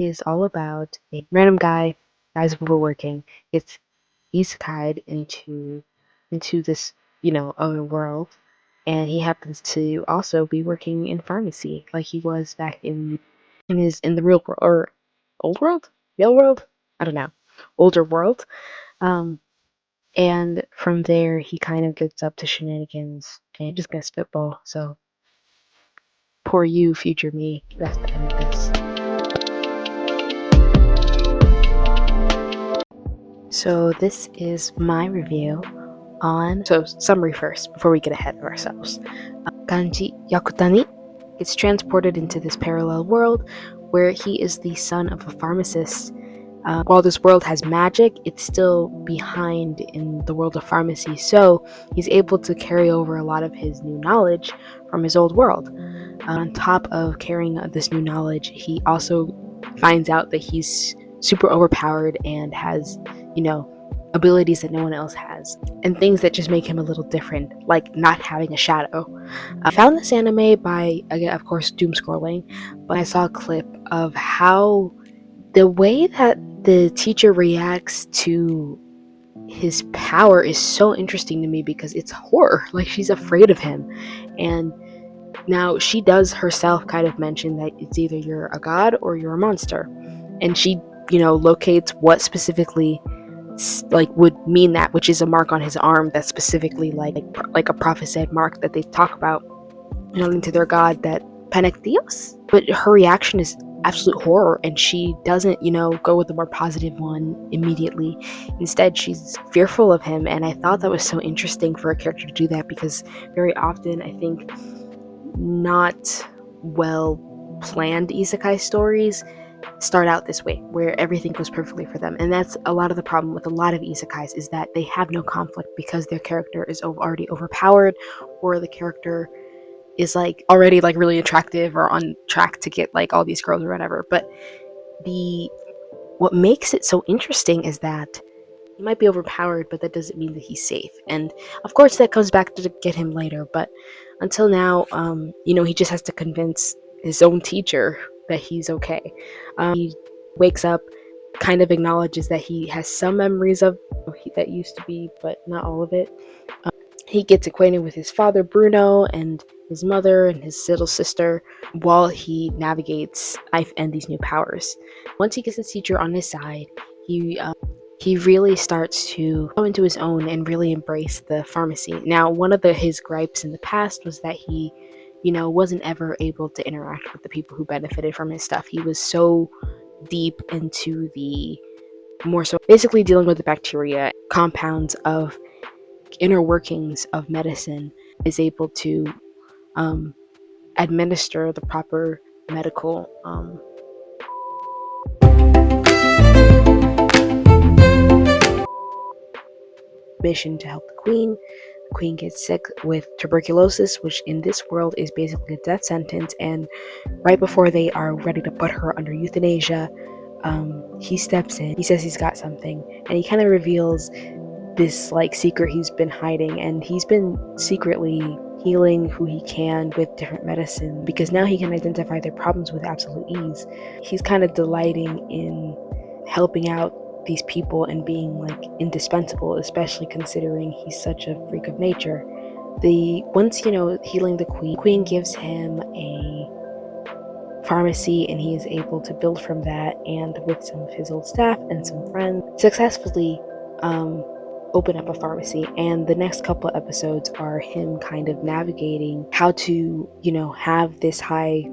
is all about a random guy's overworking, gets isekai'd into this, other world, and he happens to also be working in pharmacy like he was back in the real world or old world, real world. I don't know, older world. Um, and from there he kind of gets up to shenanigans and just gonna spitball. So poor you, future me. That's the end of this. So this is my review on. So summary first before we get ahead of ourselves. Kanji Yakutani gets transported into this parallel world where he is the son of a pharmacist. While this world has magic, it's still behind in the world of pharmacy, so he's able to carry over a lot of his new knowledge from his old world. On top of carrying this new knowledge, he also finds out that he's super overpowered and has, abilities that no one else has, and things that just make him a little different, like not having a shadow. I found this anime by, again, of course, doom scrolling, but I saw a clip of how the way that the teacher reacts to his power is so interesting to me because it's horror. Like, she's afraid of him. And now she does herself kind of mention that it's either you're a god or you're a monster. And she, locates what specifically would mean that, which is a mark on his arm that's specifically like a prophesied mark that they talk about to their god, that Patrikios. But her reaction is absolute horror, and she doesn't, go with the more positive one immediately. Instead, she's fearful of him, and I thought that was so interesting for a character to do that, because very often I think not well planned isekai stories start out this way, where everything goes perfectly for them. And that's a lot of the problem with a lot of isekais, is that they have no conflict because their character is already overpowered, or the character is already really attractive or on track to get all these girls or whatever. But what makes it so interesting is that he might be overpowered, but that doesn't mean that he's safe. And of course that comes back to get him later, but until now, he just has to convince his own teacher that he's okay. He wakes up, kind of acknowledges that he has some memories of that used to be, but not all of it. He gets acquainted with his father, Bruno, and his mother and his little sister, while he navigates life and these new powers. Once he gets his teacher on his side, he really starts to come into his own and really embrace the pharmacy. Now, one of his gripes in the past was that he, wasn't ever able to interact with the people who benefited from his stuff. He was so deep into the more so basically dealing with the bacteria, compounds of inner workings of medicine, is able to administer the proper medical mission to help the queen. The queen gets sick with tuberculosis, which in this world is basically a death sentence, and right before they are ready to put her under euthanasia, he steps in. He says he's got something, and he kind of reveals this secret he's been hiding, and he's been secretly healing who he can with different medicine, because now he can identify their problems with absolute ease. He's kind of delighting in helping out these people and being indispensable, especially considering he's such a freak of nature. Once healing the queen gives him a pharmacy, and he is able to build from that, and with some of his old staff and some friends, successfully open up a pharmacy. And the next couple of episodes are him kind of navigating how to have this high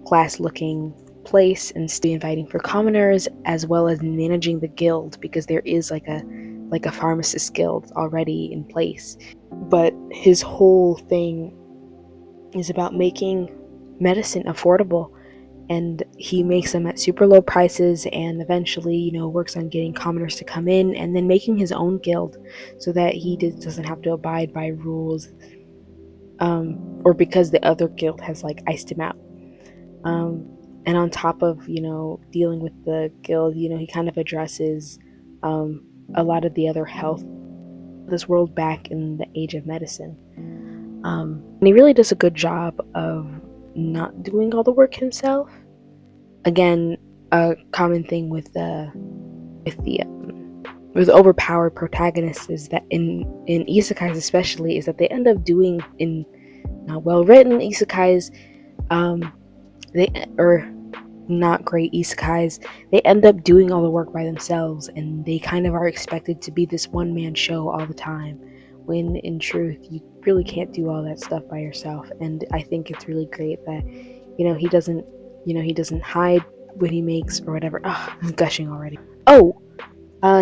class looking place and still inviting for commoners, as well as managing the guild, because there is a pharmacist guild already in place. But his whole thing is about making medicine affordable, and he makes them at super low prices, and eventually works on getting commoners to come in, and then making his own guild so that he doesn't have to abide by rules, or because the other guild has iced him out. And on top of dealing with the guild, he kind of addresses a lot of the other health of this world back in the age of medicine. And he really does a good job of not doing all the work himself. Again, a common thing with the with overpowered protagonists is that in isekais especially, is that they end up doing, in not well written isekais, they, or not great isekais, they end up doing all the work by themselves, and they kind of are expected to be this one-man show all the time, when in truth you really can't do all that stuff by yourself. And I think it's really great that he doesn't hide what he makes or whatever. I'm gushing already.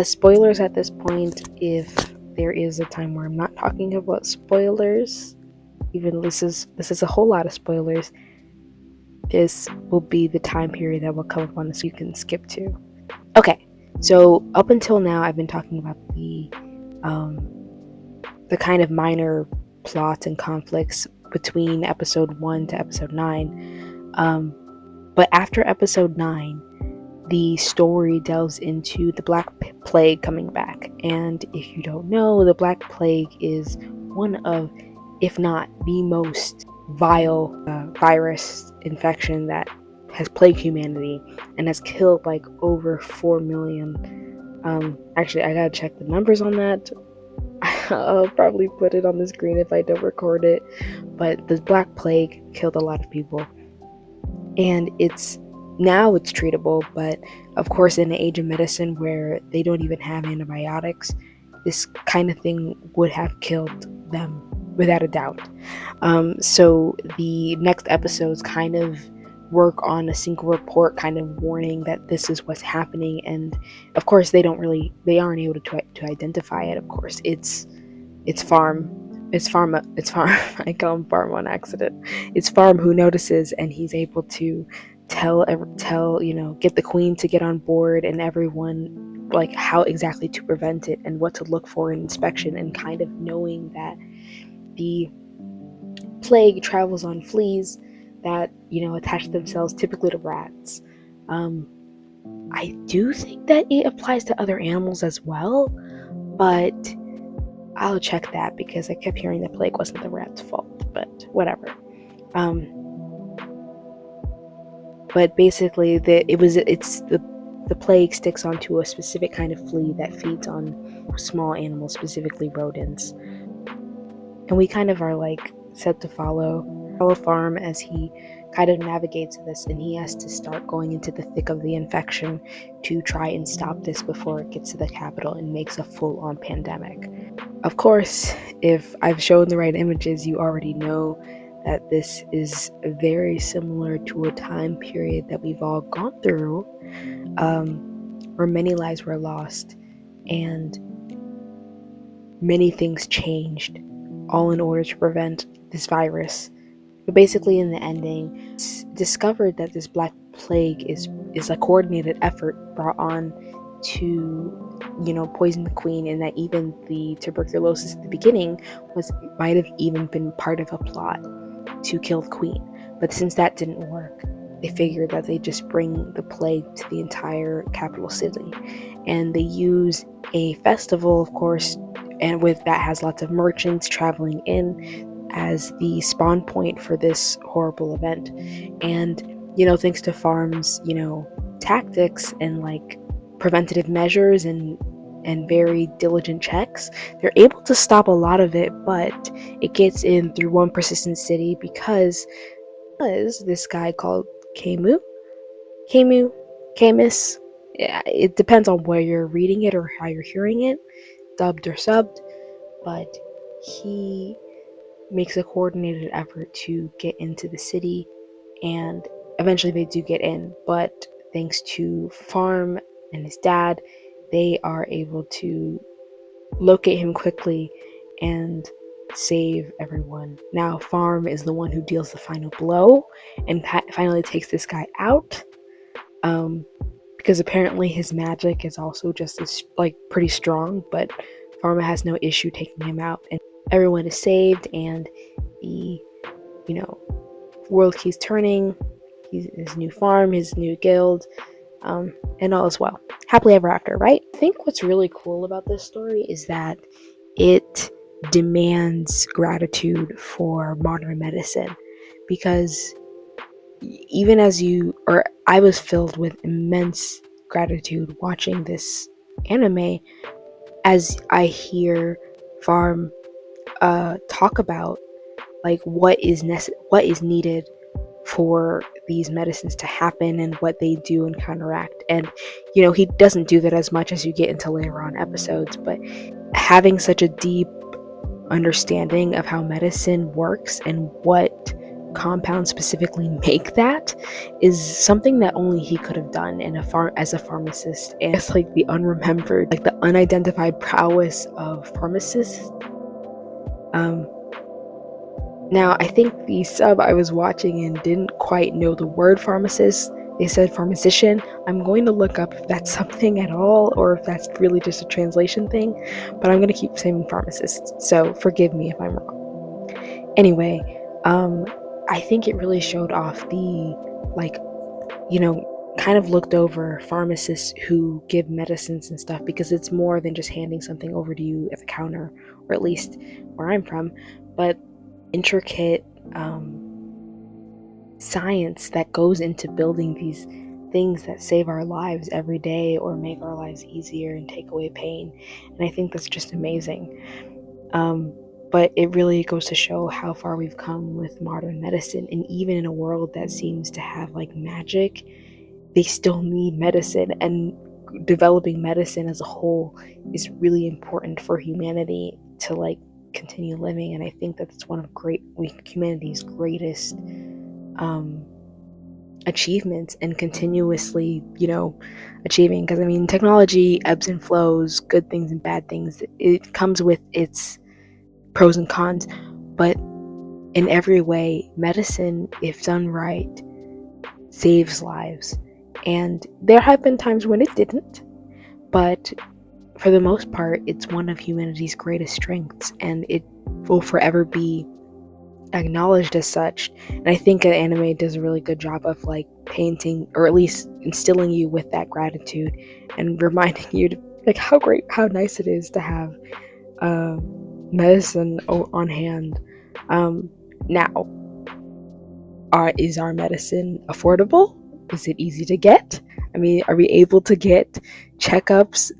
Spoilers at this point, if there is a time where I'm not talking about spoilers, even this is a whole lot of spoilers. This will be the time period that will come up on this, so you can skip to. Okay, so up until now, I've been talking about the kind of minor plots and conflicts between episode 1 to episode 9. But after episode 9, the story delves into the Black Plague coming back. And if you don't know, the Black Plague is one of, if not the most vile virus infection that has plagued humanity and has killed like over 4 million. Actually, I gotta check the numbers on that. I'll probably put it on the screen if I don't record it. But the Black Plague killed a lot of people. And now it's treatable, but of course in the age of medicine where they don't even have antibiotics, this kind of thing would have killed them without a doubt. So the next episodes kind of work on a single report kind of warning that this is what's happening, and of course they aren't able to identify it. Of course it's farm I call him Farm on accident. It's Farm who notices, and he's able to tell get the queen to get on board, and everyone, like, how exactly to prevent it and what to look for in inspection, and kind of knowing that the plague travels on fleas that attach themselves typically to rats. I do think that it applies to other animals as well, but I'll check that because I kept hearing the plague wasn't the rat's fault, but whatever. But basically, the plague sticks onto a specific kind of flea that feeds on small animals, specifically rodents. And we kind of are like set to follow Farm as he kind of navigates this, and he has to start going into the thick of the infection to try and stop this before it gets to the capital and makes a full-on pandemic. Of course, if I've shown the right images, you already know that this is very similar to a time period that we've all gone through, where many lives were lost and many things changed, all in order to prevent this virus. But basically, in the ending, it's discovered that this Black Plague is a coordinated effort brought on to poison the queen, and that even the tuberculosis at the beginning might have even been part of a plot to kill the queen. But since that didn't work, they figured that they just bring the plague to the entire capital city, and they use a festival, of course, and with that has lots of merchants traveling in as the spawn point for this horrible event. And thanks to Farm's tactics and like preventative measures and very diligent checks, they're able to stop a lot of it, but it gets in through one persistent city because this guy called Camus, Camus, yeah, it depends on where you're reading it or how you're hearing it, dubbed or subbed, but he makes a coordinated effort to get into the city, and eventually they do get in, but thanks to Farm and his dad, they are able to locate him quickly and save everyone. Now Farm is the one who deals the final blow and finally takes this guy out, because apparently his magic is also just as pretty strong, but Pharma has no issue taking him out, and everyone is saved, and the world keeps turning. His new farm, his new guild, and all is well. Happily ever after, right? I think what's really cool about this story is that it demands gratitude for modern medicine, because even as I was filled with immense gratitude watching this anime as I hear Farm talk about like what is needed for these medicines to happen and what they do and counteract. And he doesn't do that as much as you get into later on episodes, but having such a deep understanding of how medicine works and what compounds specifically make that is something that only he could have done as a pharmacist. And it's like the unremembered, like the unidentified prowess of pharmacists. Now, I think the sub I was watching in didn't quite know the word pharmacist. They said pharmacician. I'm going to look up if that's something at all or if that's really just a translation thing, but I'm going to keep saying pharmacist, so forgive me if I'm wrong. Anyway, I think it really showed off the, like, kind of looked over pharmacists who give medicines and stuff, because it's more than just handing something over to you at the counter, or at least where I'm from, but intricate science that goes into building these things that save our lives every day or make our lives easier and take away pain. And I think that's just amazing. But it really goes to show how far we've come with modern medicine. And even in a world that seems to have like magic, they still need medicine, and developing medicine as a whole is really important for humanity to like continue living. And I think that's one of humanity's greatest achievements, and continuously achieving, because I mean technology ebbs and flows, good things and bad things. It comes with its pros and cons, but in every way, medicine, if done right, saves lives. And there have been times when it didn't, but for the most part, it's one of humanity's greatest strengths, and it will forever be acknowledged as such. And I think an anime does a really good job of like painting, or at least instilling you with that gratitude and reminding you to, like, how nice it is to have medicine on hand. Now, is our medicine affordable? Is it easy to get? I mean, are we able to get checkups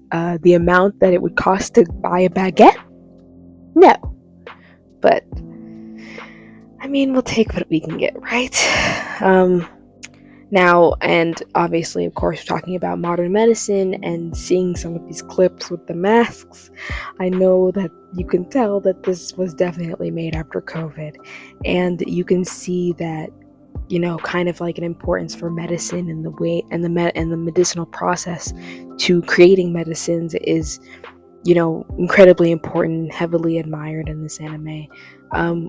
the amount that it would cost to buy a baguette? No. But, I mean, we'll take what we can get, right? Now, and obviously, of course, talking about modern medicine and seeing some of these clips with the masks, I know that you can tell that this was definitely made after COVID. And you can see that, kind of like an importance for medicine and the way and the medicinal process to creating medicines is, incredibly important, heavily admired in this anime,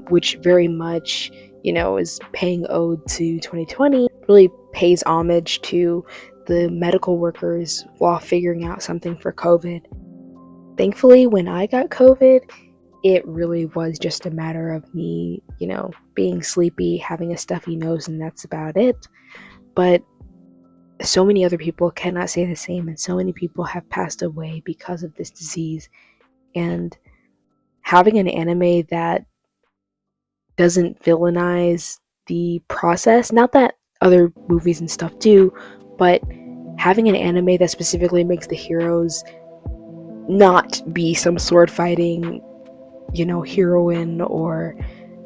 which very much, is paying ode to 2020, really pays homage to the medical workers while figuring out something for COVID. Thankfully, when I got COVID, it really was just a matter of me, being sleepy, having a stuffy nose, and that's about it. But so many other people cannot say the same, and so many people have passed away because of this disease. And having an anime that doesn't villainize the process, not that other movies and stuff do, but having an anime that specifically makes the heroes not be some sword fighting, heroine, or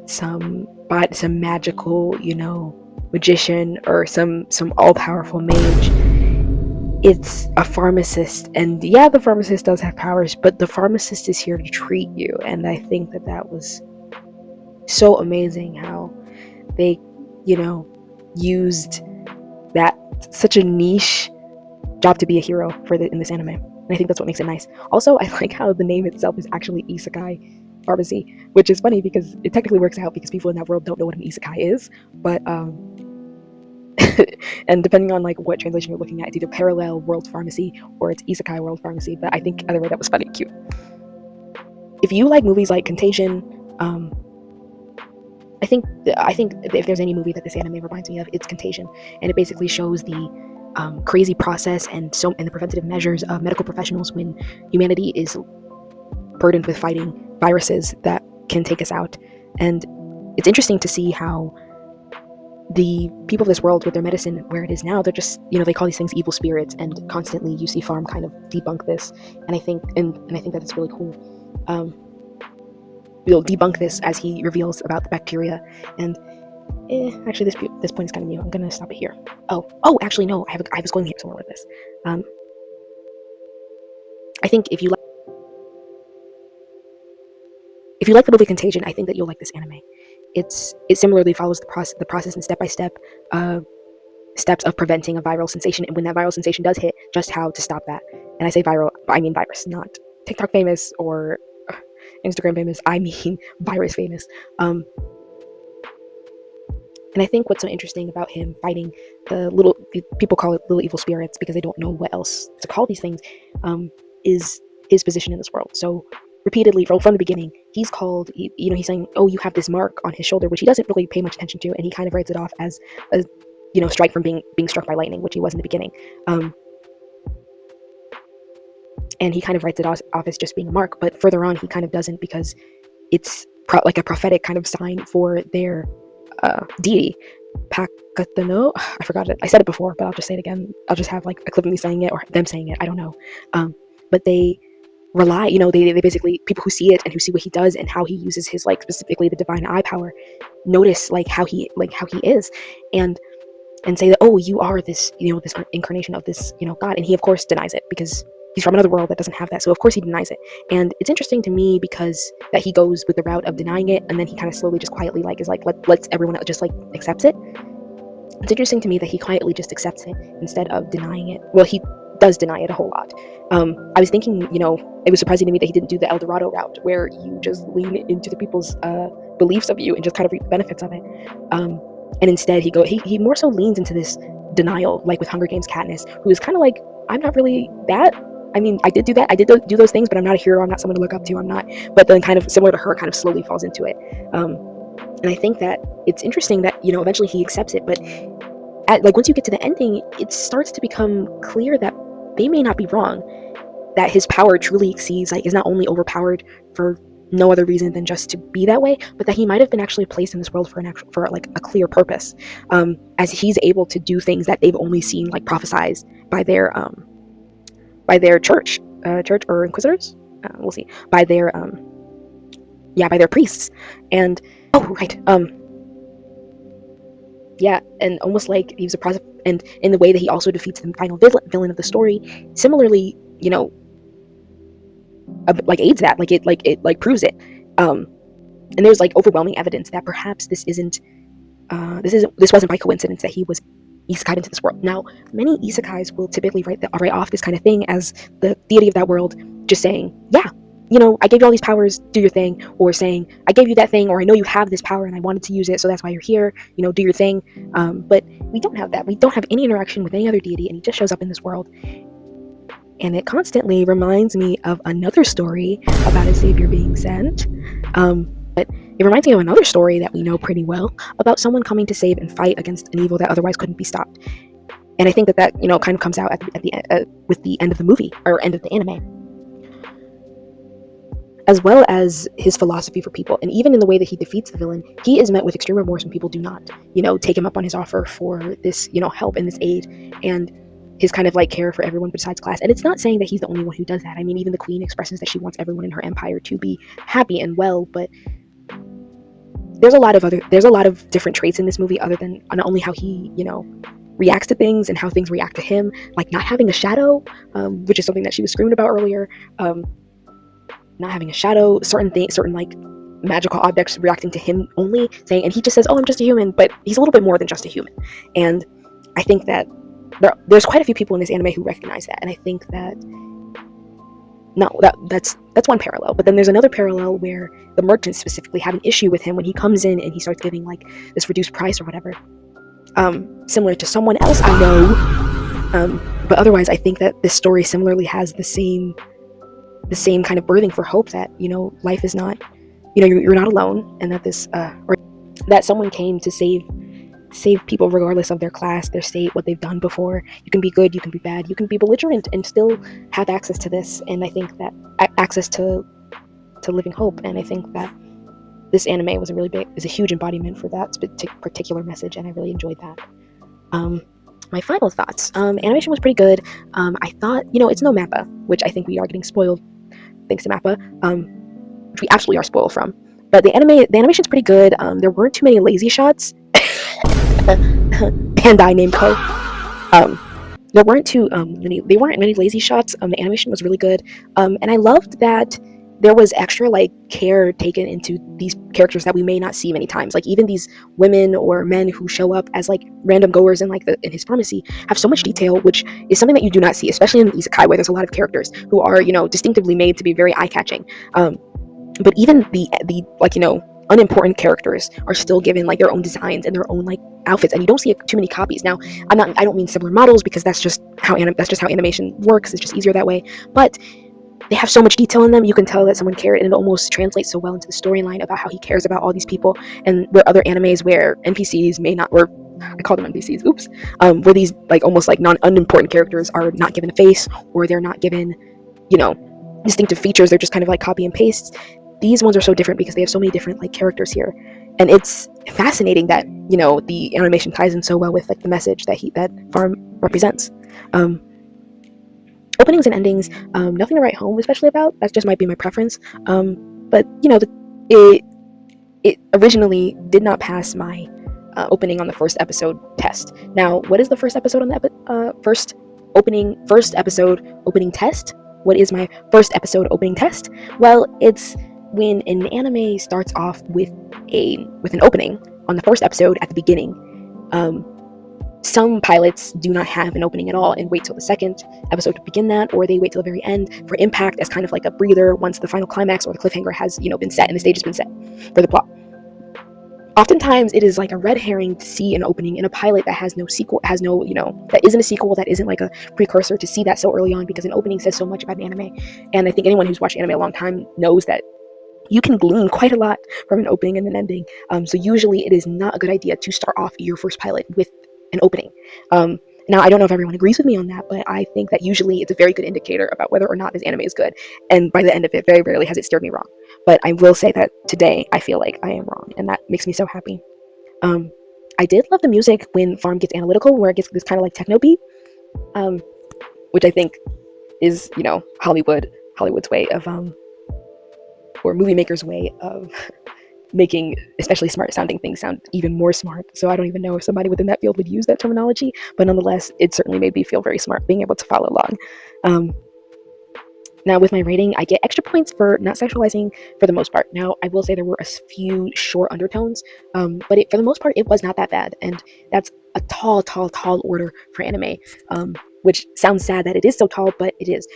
some magical, magician, or some all-powerful mage. It's a pharmacist, and yeah, the pharmacist does have powers, but the pharmacist is here to treat you. And I think that was so amazing how they, used that such a niche job to be a hero in this anime. And I think that's what makes it nice. Also, I like how the name itself is actually isekai pharmacy, which is funny because it technically works out because people in that world don't know what an isekai is. But and depending on like what translation you're looking at, it's either parallel world pharmacy or it's isekai world pharmacy. But I think either way, that was funny and cute. If you like movies like Contagion, I think if there's any movie that this anime reminds me of, it's Contagion, and it basically shows the crazy process and the preventative measures of medical professionals when humanity is burdened with fighting viruses that can take us out. And it's interesting to see how the people of this world with their medicine where it is now, they're just, they call these things evil spirits, and constantly you see Farm kind of debunk this, and I think that it's really cool. He'll debunk this as he reveals about the bacteria, and actually this point is kind of new. I'm gonna stop it here. Actually no, I was going here somewhere with this. I think if you like the movie Contagion, I think that you'll like this anime. It similarly follows the process and step-by-step steps of preventing a viral sensation, and when that viral sensation does hit, just how to stop that. And I say viral, I mean virus, not TikTok famous or Instagram famous. I mean virus famous. And I think what's so interesting about him fighting people call it little evil spirits because they don't know what else to call these things, is his position in this world. So repeatedly from the beginning, he's called, he's saying, oh, you have this mark on his shoulder, which he doesn't really pay much attention to, and he kind of writes it off as a strike from being struck by lightning, which he was in the beginning. And he kind of writes it off as just being a mark, but further on he kind of doesn't, because it's like a prophetic kind of sign for their deity. Pakatano, I forgot it. I said it before, but I'll just say it again. I'll just have like a clip of me saying it or them saying it. I don't know. But they rely, they basically, people who see it and who see what he does and how he uses his, like, specifically the divine eye power, notice how he is, and say that, oh, you are this, this incarnation of this, God. And he of course denies it because he's from another world that doesn't have that. So of course he denies it. And it's interesting to me because that he goes with the route of denying it, and then he kind of slowly just quietly lets everyone else just accepts it. It's interesting to me that he quietly just accepts it instead of denying it. Well, he does deny it a whole lot. I was thinking, it was surprising to me that he didn't do the El Dorado route, where you just lean into the people's beliefs of you and just kind of reap the benefits of it. And instead he more so leans into this denial, like with Hunger Games Katniss, who is kind of like, I'm not really that. I mean, I did do that. I did do those things, but I'm not a hero. I'm not someone to look up to. I'm not. But then kind of similar to her, kind of slowly falls into it. And I think that it's interesting that, eventually he accepts it. But once you get to the ending, it starts to become clear that they may not be wrong. That his power truly exceeds, is not only overpowered for no other reason than just to be that way, but that he might have been actually placed in this world for a clear purpose, as he's able to do things that they've only seen prophesized by their church or inquisitors, we'll see, by their priests. And and almost like he was a prophet, and in the way that he also defeats the final villain of the story, similarly, aids that, it proves it. And there's overwhelming evidence that perhaps this wasn't by coincidence that he was isekai into this world. Now, many isekais will typically write off this kind of thing as the deity of that world just saying, yeah, I gave you all these powers, do your thing, or saying, I gave you that thing, or I know you have this power and I wanted to use it, so that's why you're here, do your thing. But we don't have that. We don't have any interaction with any other deity, and he just shows up in this world. And it constantly reminds me of another story about a savior being sent. But it reminds me of another story that we know pretty well about someone coming to save and fight against an evil that otherwise couldn't be stopped. And I think that kind of comes out with the end of the movie, or end of the anime, as well as his philosophy for people. And even in the way that he defeats the villain, he is met with extreme remorse when people do not, take him up on his offer for this, help and this aid, and his kind of care for everyone besides class. And it's not saying that he's the only one who does that. I mean, even the queen expresses that she wants everyone in her empire to be happy and well, but there's a lot of different traits in this movie, other than not only how he, reacts to things and how things react to him, like not having a shadow, which is something that she was screaming about earlier. Not having a shadow, certain magical objects reacting to him only, saying, and he just says, oh, I'm just a human, but he's a little bit more than just a human. And I think that there's quite a few people in this anime who recognize that, and I think that that's one parallel. But then there's another parallel where the merchants specifically have an issue with him when he comes in and he starts giving this reduced price or whatever, similar to someone else I know. But otherwise, I think that this story similarly has the same kind of birthing for hope that life is not, you're not alone, and that or that someone came to save people regardless of their class, their state, what they've done before. You can be good, you can be bad, you can be belligerent and still have access to this. And I think that access to living hope. And I think that this anime was a huge embodiment for that particular message, and I really enjoyed that. My final thoughts. Animation was pretty good. I thought, it's no Mappa, which I think we are getting spoiled thanks to Mappa, which we absolutely are spoiled from. But the animation's pretty good. There weren't too many lazy shots. Bandai Namco. There weren't many lazy shots. The animation was really good, and I loved that there was extra care taken into these characters that we may not see many times. Like even these women or men who show up as random goers in in his pharmacy have so much detail, which is something that you do not see, especially in isekai where there's a lot of characters who are distinctively made to be very eye catching. But even the unimportant characters are still given their own designs and their own outfits, and you don't see too many copies. Now, I don't mean similar models, because that's just how animation works. It's just easier that way. But they have so much detail in them. You can tell that someone cared, and it almost translates so well into the storyline about how he cares about all these people. And where other animes where NPCs may not, or I call them NPCs, oops, where these almost unimportant characters are not given a face, or they're not given, distinctive features. They're just kind of copy and paste. These ones are so different because they have so many different characters here, and it's fascinating that the animation ties in so well with the message that Farm represents. Openings and endings, nothing to write home especially about. That just might be my preference. But it originally did not pass my opening on the first episode test. Now, what is the first episode on the first episode opening test? What is my first episode opening test? Well, it's when an anime starts off with an opening on the first episode at the beginning. Some pilots do not have an opening at all and wait till the second episode to begin that, or they wait till the very end for impact as kind of a breather once the final climax or the cliffhanger has been set and the stage has been set for the plot. Oftentimes it is a red herring to see an opening in a pilot that has no sequel, that isn't a sequel, that isn't a precursor, to see that so early on, because an opening says so much about an anime. And I think anyone who's watched anime a long time knows that you can glean quite a lot from an opening and an ending. So usually it is not a good idea to start off your first pilot with an opening. Now, I don't know if everyone agrees with me on that, but I think that usually it's a very good indicator about whether or not this anime is good. And by the end of it, very rarely has it steered me wrong. But I will say that today I feel like I am wrong, and that makes me so happy. I did love the music when Farm gets analytical, where it gets this kind of techno beat, which I think is Hollywood's way of or movie makers' way of making especially smart sounding things sound even more smart. So I don't even know if somebody within that field would use that terminology, but nonetheless, it certainly made me feel very smart being able to follow along. Now, with my rating, I get extra points for not sexualizing for the most part. Now, I will say there were a few short undertones, but for the most part, it was not that bad, and that's a tall order for anime, which sounds sad that it is so tall, but it is.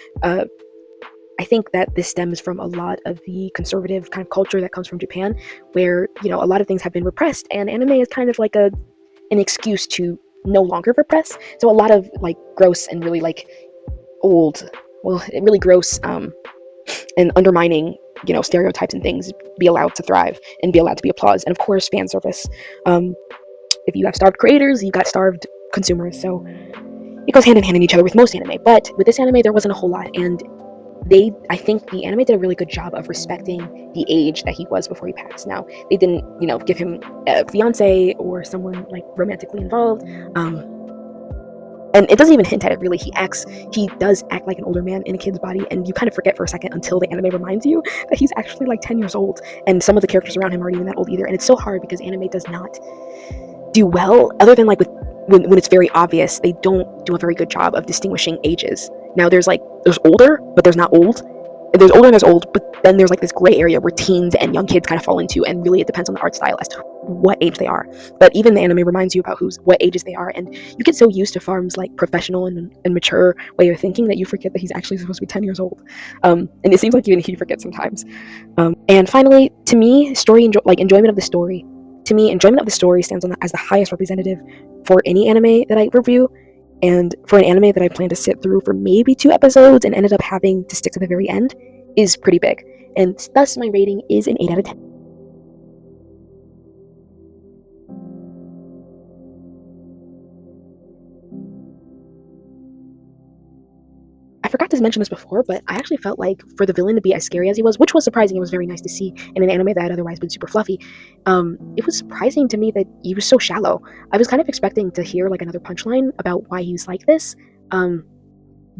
I think that this stems from a lot of the conservative kind of culture that comes from Japan, where a lot of things have been repressed, and anime is kind of an excuse to no longer repress. So a lot of gross and really really gross and undermining stereotypes and things be allowed to thrive and be allowed to be applauded. And of course, fan service. If you have starved creators, you got starved consumers. So it goes hand in hand in each other with most anime. But with this anime, there wasn't a whole lot, and I think the anime did a really good job of respecting the age that he was before he passed. Now, they didn't, give him a fiance or someone romantically involved. And it doesn't even hint at it, really. He does act like an older man in a kid's body, and you kind of forget for a second until the anime reminds you that he's actually 10 years old, and some of the characters around him aren't even that old either. And it's so hard because anime does not do well, other than when it's very obvious, they don't do a very good job of distinguishing ages. Now, there's older, but there's not old. And there's older and there's old, but then there's this gray area where teens and young kids kind of fall into, and really it depends on the art style as to what age they are. But even the anime reminds you about what ages they are, and you get so used to Farm's professional and mature way of thinking that you forget that he's actually supposed to be 10 years old. And it seems like even he forgets sometimes. And finally, to me, enjoyment of the story. To me, enjoyment of the story stands as the highest representative for any anime that I review. And for an anime that I plan to sit through for maybe 2 episodes and ended up having to stick to the very end is pretty big. And thus my rating is an 8 out of 10. I forgot to mention this before, but I actually felt like for the villain to be as scary as he was, which was surprising, it was very nice to see in an anime that had otherwise been super fluffy. It was surprising to me that he was so shallow. I was kind of expecting to hear like another punchline about why he was like this.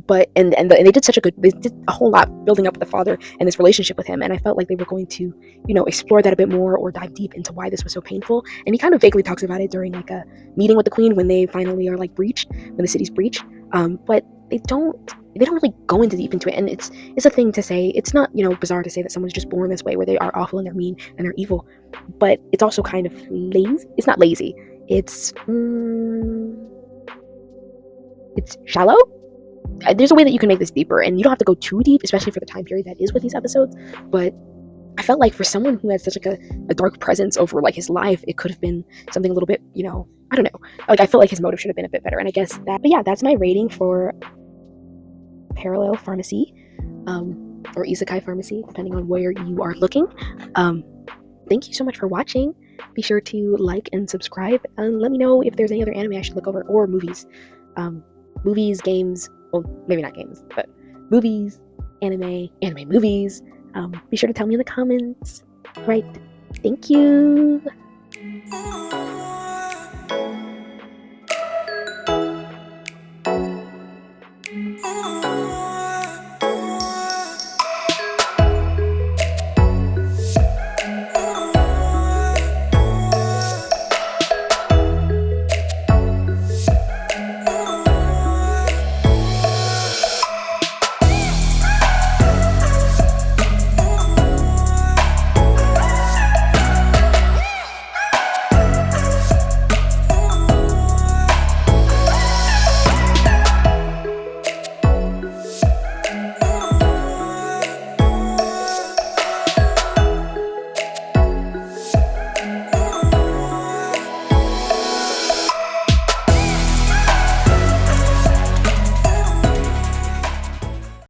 But they did they did a whole lot building up the father and this relationship with him, and I felt like they were going to, explore that a bit more or dive deep into why this was so painful. And he kind of vaguely talks about it during like a meeting with the queen when they finally are like breached, when the city's breached. But they don't really go into deep into it, and it's a thing to say. It's not bizarre to say that someone's just born this way where they are awful and they're mean and they're evil, but it's also kind of lazy. It's not lazy. It's shallow. There's a way that you can make this deeper, and you don't have to go too deep, especially for the time period that is with these episodes. But I felt like for someone who had such like a dark presence over like his life, it could have been something a little bit, I don't know. Like I felt like his motive should have been a bit better, and I guess that. But yeah, that's my rating for Parallel Pharmacy, or Isekai Pharmacy, depending on where you are looking. Thank you so much for watching. Be sure to like and subscribe, and let me know if there's any other anime I should look over, or movies. Movies, games, well, maybe not games, but movies, anime, movies. Be sure to tell me in the comments. Right. Thank you.